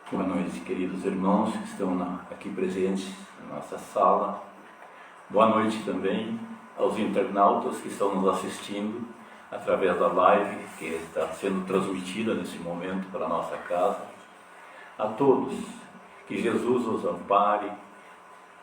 Boa noite, queridos irmãos que estão aqui presentes na nossa sala. Boa noite também aos internautas que estão nos assistindo através da live que está sendo transmitida nesse momento para a nossa casa. A todos, que Jesus os ampare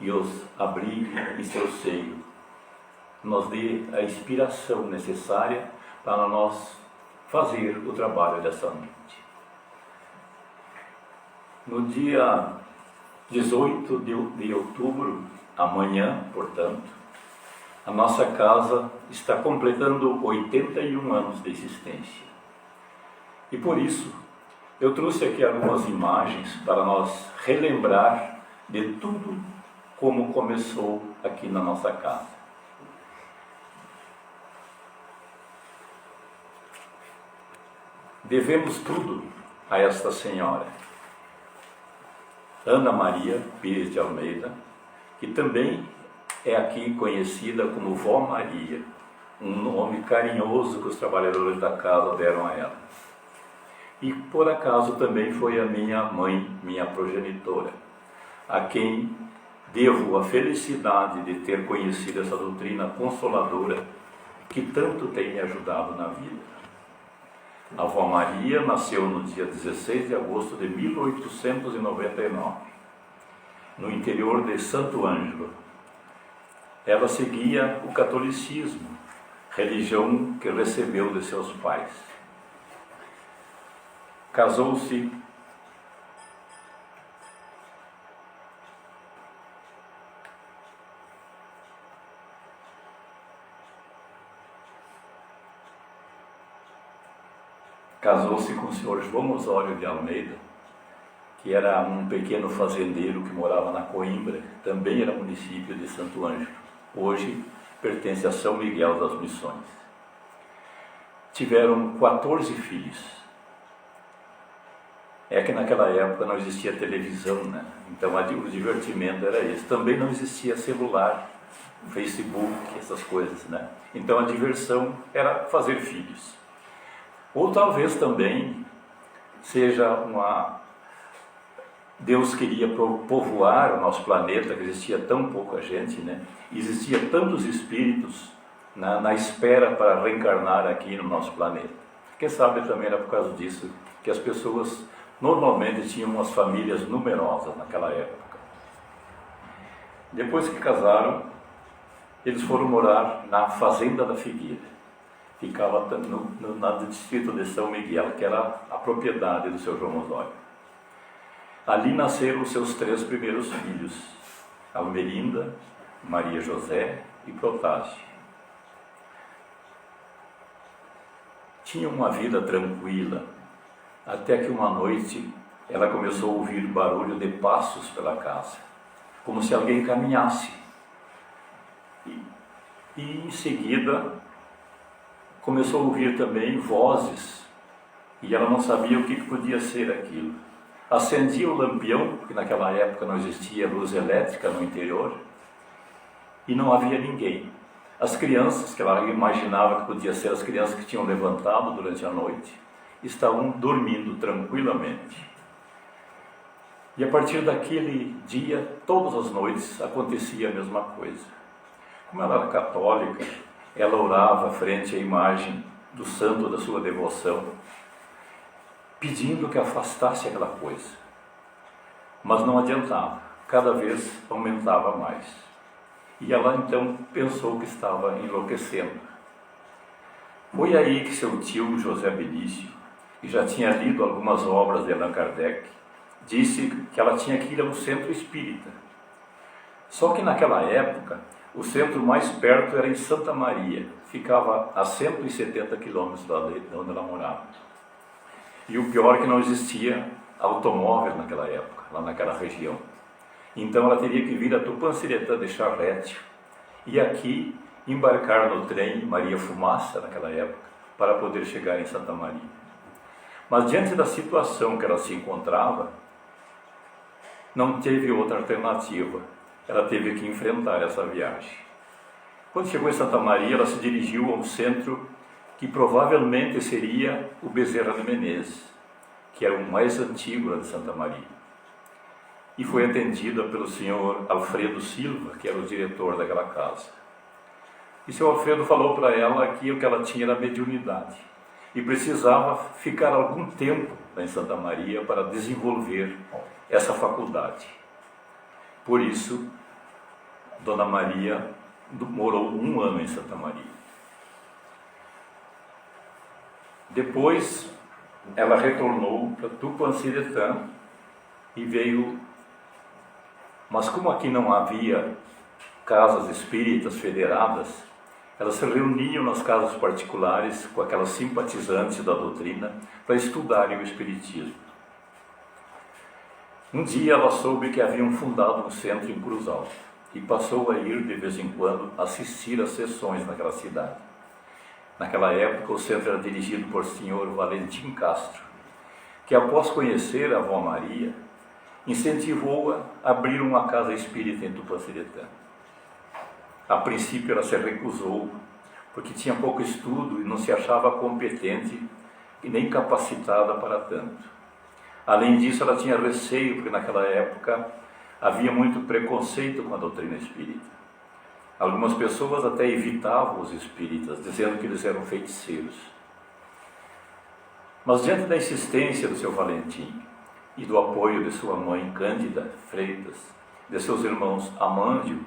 e os abrigue em seu seio, nos dê a inspiração necessária para nós fazer o trabalho dessa noite. No dia 18 de outubro, amanhã, portanto, a nossa casa está completando 81 anos de existência. E por isso, eu trouxe aqui algumas imagens para nós relembrar de tudo como começou aqui na nossa casa. Devemos tudo a esta senhora, Ana Maria Pires de Almeida, que também é aqui conhecida como Vó Maria, um nome carinhoso que os trabalhadores da casa deram a ela. E por acaso também foi a minha mãe, minha progenitora, a quem devo a felicidade de ter conhecido essa doutrina consoladora que tanto tem me ajudado na vida. A Vó Maria nasceu no dia 16 de agosto de 1899, no interior de Santo Ângelo. Ela seguia o catolicismo, religião que recebeu de seus pais. Casou-se com o senhor João Osório de Almeida, que era um pequeno fazendeiro que morava na Coimbra, também era município de Santo Ângelo. Hoje pertence a São Miguel das Missões. Tiveram 14 filhos. É que naquela época não existia televisão, né? Então o divertimento era esse. Também não existia celular, Facebook, essas coisas, né? Então a diversão era fazer filhos. Ou talvez também seja Deus queria povoar o nosso planeta, que existia tão pouca gente, né? Existia tantos espíritos na espera para reencarnar aqui no nosso planeta. Quem sabe também era por causa disso que as pessoas normalmente tinham umas famílias numerosas naquela época. Depois que casaram, eles foram morar na Fazenda da Figueira. Ficava no distrito de São Miguel, que era a propriedade do seu João Osório. Ali nasceram os seus 3 primeiros filhos, Almerinda, Maria José e Protásio. Tinham uma vida tranquila, até que uma noite ela começou a ouvir barulho de passos pela casa, como se alguém caminhasse. E em seguida começou a ouvir também vozes, e ela não sabia o que podia ser aquilo. Acendia o lampião, porque naquela época não existia luz elétrica no interior, e não havia ninguém. As crianças, que ela imaginava que podia ser as crianças que tinham levantado durante a noite, estavam dormindo tranquilamente. E a partir daquele dia, todas as noites, acontecia a mesma coisa. Como ela era católica, ela orava frente à imagem do santo da sua devoção, pedindo que afastasse aquela coisa. Mas não adiantava, cada vez aumentava mais. E ela então pensou que estava enlouquecendo. Foi aí que seu tio José Belício, que já tinha lido algumas obras de Allan Kardec, disse que ela tinha que ir ao centro espírita. Só que naquela época, o centro mais perto era em Santa Maria, ficava a 170 quilômetros de onde ela morava. E o pior é que não existia automóvel naquela época, lá naquela região. Então ela teria que vir a Tupanciretã de charrete e aqui embarcar no trem Maria Fumaça, naquela época, para poder chegar em Santa Maria. Mas diante da situação que ela se encontrava, não teve outra alternativa. Ela teve que enfrentar essa viagem. Quando chegou em Santa Maria, ela se dirigiu a um centro que provavelmente seria o Bezerra de Menezes, que era o mais antigo lá de Santa Maria. E foi atendida pelo senhor Alfredo Silva, que era o diretor daquela casa. E o senhor Alfredo falou para ela que o que ela tinha era mediunidade e precisava ficar algum tempo lá em Santa Maria para desenvolver essa faculdade. Por isso, Dona Maria morou 1 ano em Santa Maria. Depois, ela retornou para Tupanciretã e veio. Mas como aqui não havia casas espíritas federadas, elas se reuniam nas casas particulares com aquelas simpatizantes da doutrina para estudarem o espiritismo. Um dia ela soube que haviam fundado um centro em Cruz Alta e passou a ir de vez em quando assistir às sessões naquela cidade. Naquela época o centro era dirigido por senhor Valentim Castro, que após conhecer a avó Maria, incentivou-a a abrir uma casa espírita em Tupanciretã. A princípio ela se recusou, porque tinha pouco estudo e não se achava competente e nem capacitada para tanto. Além disso, ela tinha receio, porque naquela época havia muito preconceito com a doutrina espírita. Algumas pessoas até evitavam os espíritas, dizendo que eles eram feiticeiros. Mas diante da insistência do seu Valentim e do apoio de sua mãe Cândida Freitas, de seus irmãos Amândio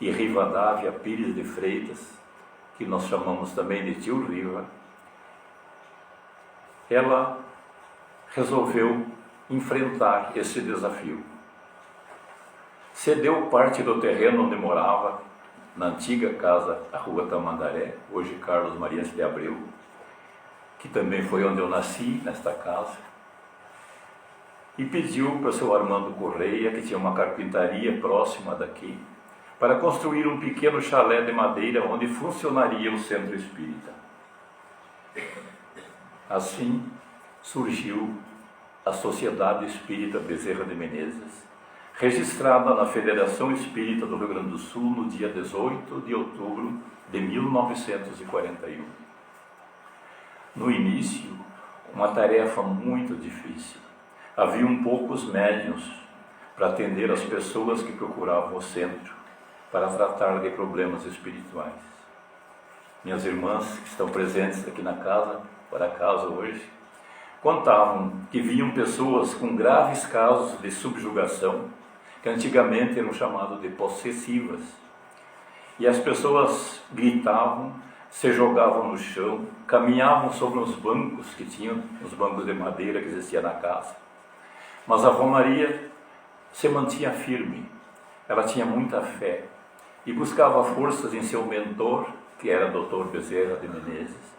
e Rivadavia Pires de Freitas, que nós chamamos também de tio Riva, ela resolveu enfrentar esse desafio. Cedeu parte do terreno onde morava, na antiga casa, a Rua Tamandaré, hoje Carlos Marias de Abreu, que também foi onde eu nasci, nesta casa, e pediu para o seu Armando Correia, que tinha uma carpintaria próxima daqui, para construir um pequeno chalé de madeira onde funcionaria o centro espírita. Assim surgiu a Sociedade Espírita Bezerra de Menezes, registrada na Federação Espírita do Rio Grande do Sul no dia 18 de outubro de 1941. No início, uma tarefa muito difícil. Haviam poucos médiuns para atender as pessoas que procuravam o centro para tratar de problemas espirituais. Minhas irmãs que estão presentes aqui na casa, para casa hoje, contavam que viam pessoas com graves casos de subjugação, que antigamente eram chamados de possessivas. E as pessoas gritavam, se jogavam no chão, caminhavam sobre os bancos que tinham, os bancos de madeira que existiam na casa. Mas a avó Maria se mantinha firme, ela tinha muita fé e buscava forças em seu mentor, que era Dr. Bezerra de Menezes,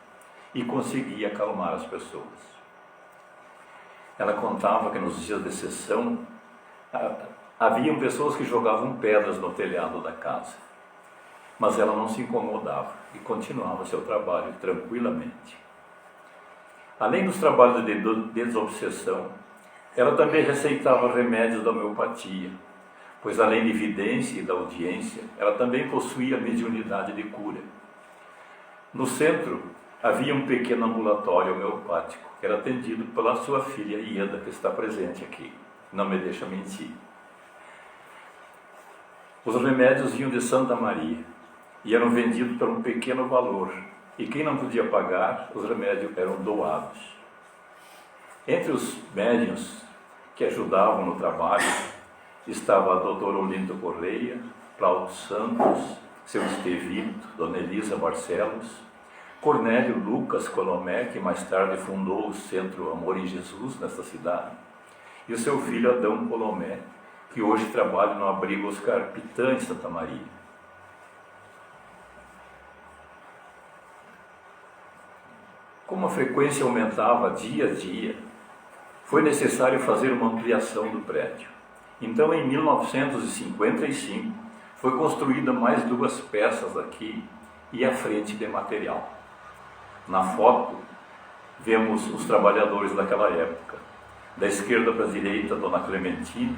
e conseguia acalmar as pessoas. Ela contava que nos dias de sessão haviam pessoas que jogavam pedras no telhado da casa, mas ela não se incomodava e continuava seu trabalho tranquilamente. Além dos trabalhos de desobsessão, ela também receitava remédios da homeopatia, pois além de evidência e da audiência, ela também possuía mediunidade de cura. No centro havia um pequeno ambulatório homeopático, que era atendido pela sua filha Ieda, que está presente aqui, não me deixa mentir. Os remédios vinham de Santa Maria e eram vendidos por um pequeno valor, e quem não podia pagar, os remédios eram doados. Entre os médiuns que ajudavam no trabalho estava a doutora Olinda Correia, Cláudio Santos, seu Estevito, Dona Elisa Barcelos, Cornélio Lucas Colomé, que mais tarde fundou o Centro Amor em Jesus nesta cidade, e o seu filho Adão Colomé, que hoje trabalha no abrigo Oscar Pitã em Santa Maria. Como a frequência aumentava dia a dia, foi necessário fazer uma ampliação do prédio. Então, em 1955, foi construída mais 2 peças aqui e a frente de material. Na foto, vemos os trabalhadores daquela época. Da esquerda para a direita, Dona Clementina,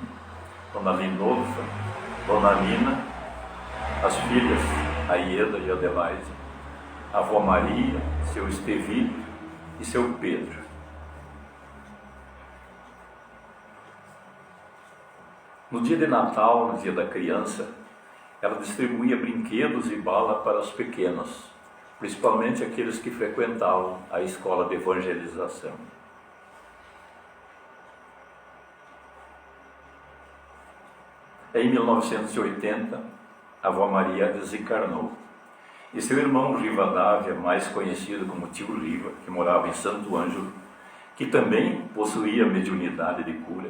Dona Linolfa, Dona Nina, as filhas, a Ieda e a Adelaide, a avó Maria, seu Estevito e seu Pedro. No dia de Natal, no dia da criança, ela distribuía brinquedos e bala para os pequenos, principalmente aqueles que frequentavam a escola de evangelização. Em 1980, a avó Maria desencarnou. E seu irmão Rivadavia, mais conhecido como tio Riva, que morava em Santo Ângelo, que também possuía mediunidade de cura,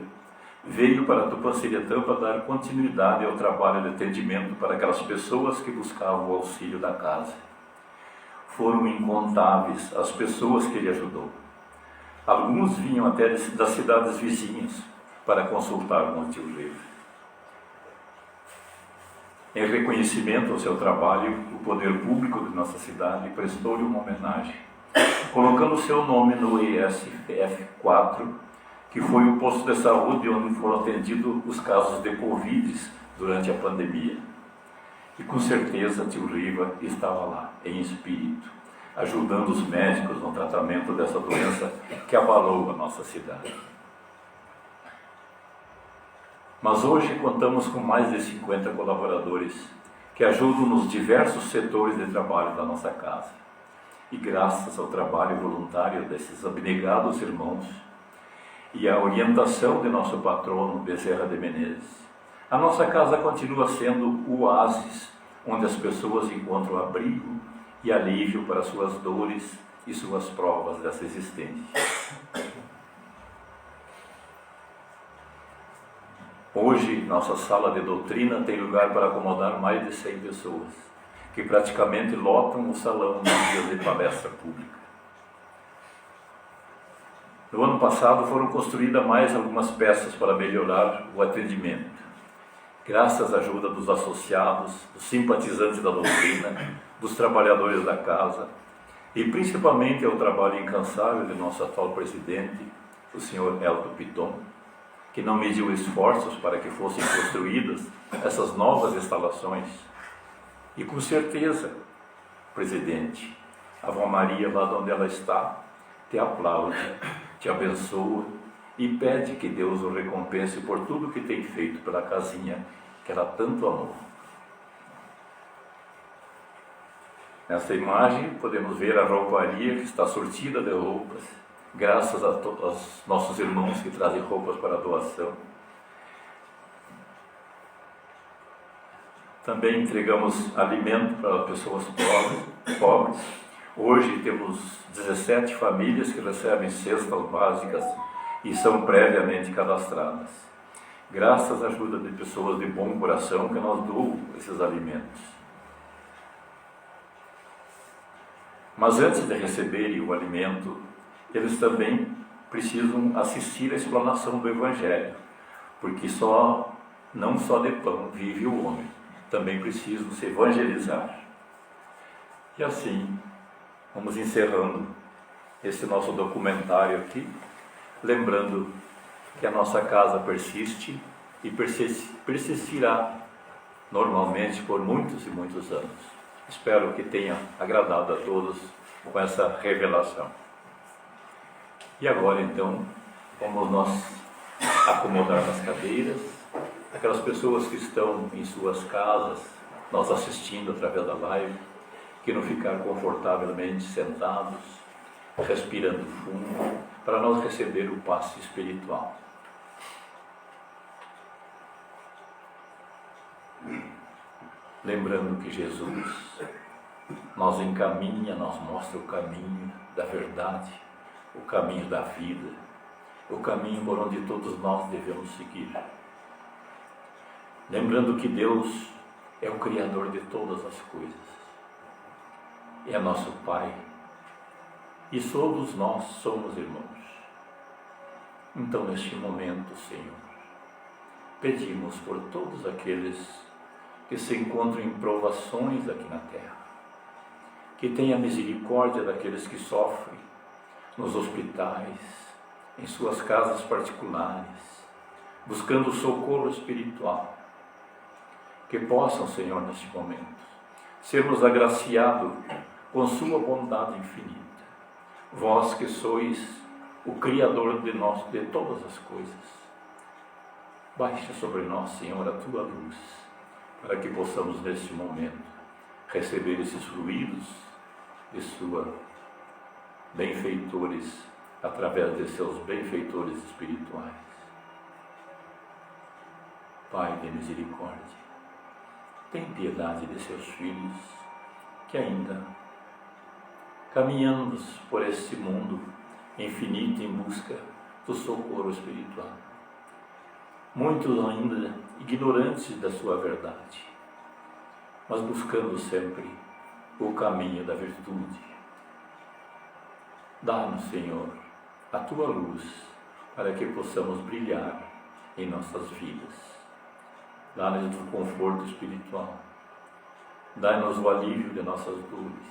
veio para Tupanciretã para dar continuidade ao trabalho de atendimento para aquelas pessoas que buscavam o auxílio da casa. Foram incontáveis as pessoas que ele ajudou. Alguns vinham até das cidades vizinhas para consultar com o tio Riva. Em reconhecimento ao seu trabalho, o poder público de nossa cidade prestou-lhe uma homenagem, colocando seu nome no ISF 4, que foi o posto de saúde onde foram atendidos os casos de Covid durante a pandemia. E com certeza tio Riva estava lá, em espírito, ajudando os médicos no tratamento dessa doença que abalou a nossa cidade. Mas hoje contamos com mais de 50 colaboradores que ajudam nos diversos setores de trabalho da nossa casa. E graças ao trabalho voluntário desses abnegados irmãos e à orientação de nosso patrono Bezerra de Menezes, a nossa casa continua sendo o oásis onde as pessoas encontram abrigo e alívio para suas dores e suas provas dessa existência. Hoje, nossa sala de doutrina tem lugar para acomodar mais de 100 pessoas, que praticamente lotam o salão nos dias de palestra pública. No ano passado foram construídas mais algumas peças para melhorar o atendimento. Graças à ajuda dos associados, dos simpatizantes da doutrina, dos trabalhadores da casa e principalmente ao trabalho incansável de nosso atual presidente, o senhor Elton Piton, que não mediu esforços para que fossem construídas essas novas instalações. E com certeza, presidente, a avó Maria, lá onde ela está, te aplaude, te abençoa e pede que Deus o recompense por tudo que tem feito pela casinha que ela tanto amou. Nesta imagem podemos ver a rouparia que está surtida de roupas, graças aos nossos irmãos que trazem roupas para doação. Também entregamos alimento para pessoas pobres. Hoje temos 17 famílias que recebem cestas básicas e são previamente cadastradas. Graças à ajuda de pessoas de bom coração que nós doamos esses alimentos. Mas antes de receberem o alimento, eles também precisam assistir à explanação do Evangelho, porque não só de pão vive o homem, também precisam se evangelizar. E assim, vamos encerrando esse nosso documentário aqui, lembrando que a nossa casa persiste e persistirá normalmente por muitos e muitos anos. Espero que tenha agradado a todos com essa revelação. E agora então, vamos nós acomodar nas cadeiras, aquelas pessoas que estão em suas casas, nós assistindo através da live, que não ficar confortavelmente sentados, respirando fundo, para nós receber o passe espiritual. Lembrando que Jesus nos encaminha, nos mostra o caminho da verdade, o caminho da vida, o caminho por onde todos nós devemos seguir. Lembrando que Deus é o Criador de todas as coisas, é nosso Pai, e todos nós somos irmãos. Então, neste momento, Senhor, pedimos por todos aqueles que se encontram em provações aqui na terra, que tenha misericórdia daqueles que sofrem nos hospitais, em suas casas particulares, buscando socorro espiritual, que possam, Senhor, neste momento, sermos agraciados com sua bondade infinita, vós que sois o Criador de todas as coisas, Baixa sobre nós, Senhor, a Tua luz, para que possamos neste momento receber esses fluidos de Sua benfeitores, através de seus benfeitores espirituais. Pai de misericórdia, tem piedade de seus filhos que ainda, caminhando por este mundo infinito em busca do socorro espiritual, muitos ainda ignorantes da sua verdade, mas buscando sempre o caminho da virtude. Dá-nos, Senhor, a Tua luz para que possamos brilhar em nossas vidas. Dá-nos o conforto espiritual. Dá-nos o alívio de nossas dores,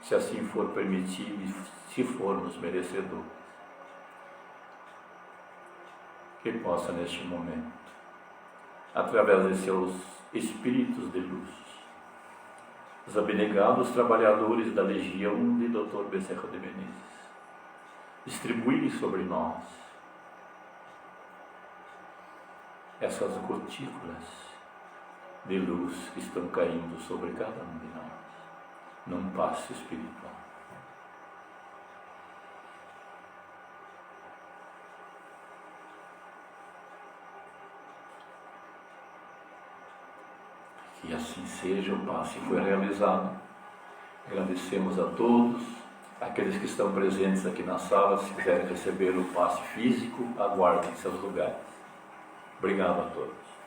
se assim for permitido e se formos merecedores. Que possa neste momento, através de seus espíritos de luz, os abnegados trabalhadores da legião de Dr. Bezerra de Menezes, distribuírem sobre nós essas gotículas de luz que estão caindo sobre cada um de nós, num passe espiritual. Que assim seja, o passe foi realizado. Agradecemos a todos, aqueles que estão presentes aqui na sala. Se quiserem receber o passe físico, aguardem seus lugares. Obrigado a todos.